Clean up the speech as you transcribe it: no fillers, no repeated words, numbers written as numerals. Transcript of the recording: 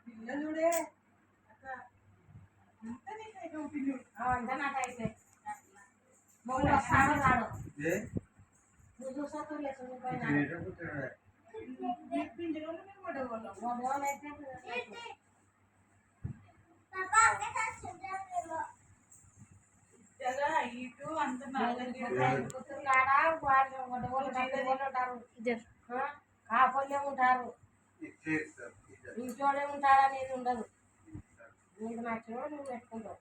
పిల్లలుడే అంతా నాకు అయిపోయి మొగుడు వస్తాడు రాడు నువ్వు చూసొద్దు లేదు ఇటు అంత కాపోలే ఉంటారు ఇంట్లోనే ఉంటారు అనేది ఉండదు నీకు నచ్చిన నువ్వు పెట్టుకుంటావు